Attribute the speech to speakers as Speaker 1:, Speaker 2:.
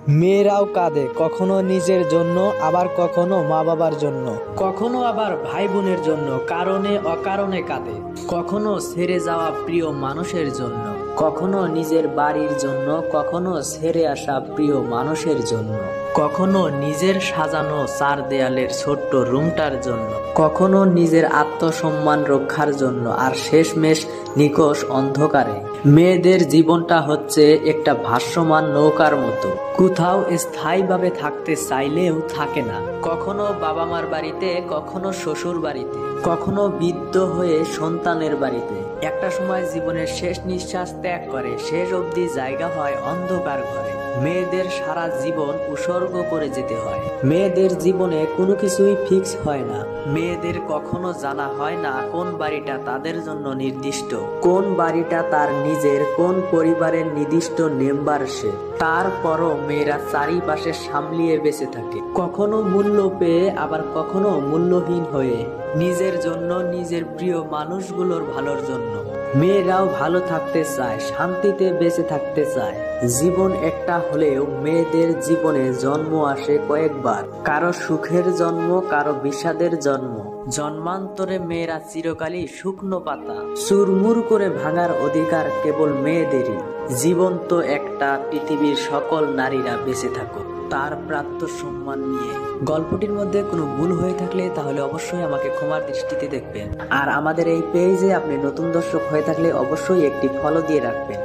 Speaker 1: মেয়েরাও কাঁদে, কখনো নিজের জন্য, আবার কখনো মা বাবার জন্য, কখনো আবার ভাই বোনের জন্য, কারণে অকারণে কাঁদে। কখনো ছেড়ে যাওয়া প্রিয় মানুষের জন্য, কখনো নিজের বাড়ির জন্য, কখনো ছেড়ে আসা প্রিয় মানুষের জন্য, কখনো নিজের সাজানো চার দেয়ালের ছোট্ট রুমটার জন্য, কখনো নিজের আত্মসম্মান রক্ষার জন্য, আর শেষমেশ নিকষ অন্ধকারে। মেয়েদের জীবনটা হচ্ছে একটা ভাসমান নৌকার মতো, কোথাও স্থায়ীভাবে থাকতে চাইলেও থাকে না। কখনো বাবা মার বাড়িতে, কখনো শ্বশুর বাড়িতে, কখনো বৃদ্ধ হয়ে সন্তানের বাড়িতে। একটা সময় জীবনের শেষ নিঃশ্বাস ত্যাগ করে, শেষ অবধি জায়গা হয় অন্ধকার ঘরে। মেয়েদের সারা জীবন উৎসর্গ করে যেতে হয়। মেয়েদের জীবনে কোনো কিছুই ফিক্স হয় না। মেয়েদের কখনো জানা হয় না কোন বাড়িটা তাদের জন্য নির্দিষ্ট, কোন বাড়িটা তার নিজের, কোন পরিবারের নির্দিষ্ট মেম্বার সে। তারপরও মেয়েরা চারিপাশে সামলিয়ে বেঁচে থাকে, কখনো মূল্য পেয়ে, আবার কখনো মূল্যহীন হয়ে, নিজের জন্য, নিজের প্রিয় মানুষগুলোর ভালোর জন্য। মেয়েরাও ভালো থাকতে চায়, শান্তিতে বেঁচে থাকতে চায়। জীবন একটা হলেও মেয়েদের জীবনে জন্ম আসে কয়েকবার, কারো সুখের জন্ম, কারো বিষাদের জন্ম। জন্মান্তরে মেয়েরা চিরকালই শুকনো পাতা, চুরমুর করে ভাঙার অধিকার কেবল মেয়েদেরই। জীবন তো একটা, পৃথিবীর সকল নারীরা বেঁচে থাকুক তার প্রাপ্ত সম্মান নিয়ে। গল্পটির মধ্যে কোনো ভুল হয়ে থাকলে তাহলে অবশ্যই আমাকে ক্ষমার দৃষ্টিতে দেখবেন। আর আমাদের এই পেজে আপনি নতুন দর্শক হয়ে থাকলে অবশ্যই একটি ফলো দিয়ে রাখবেন।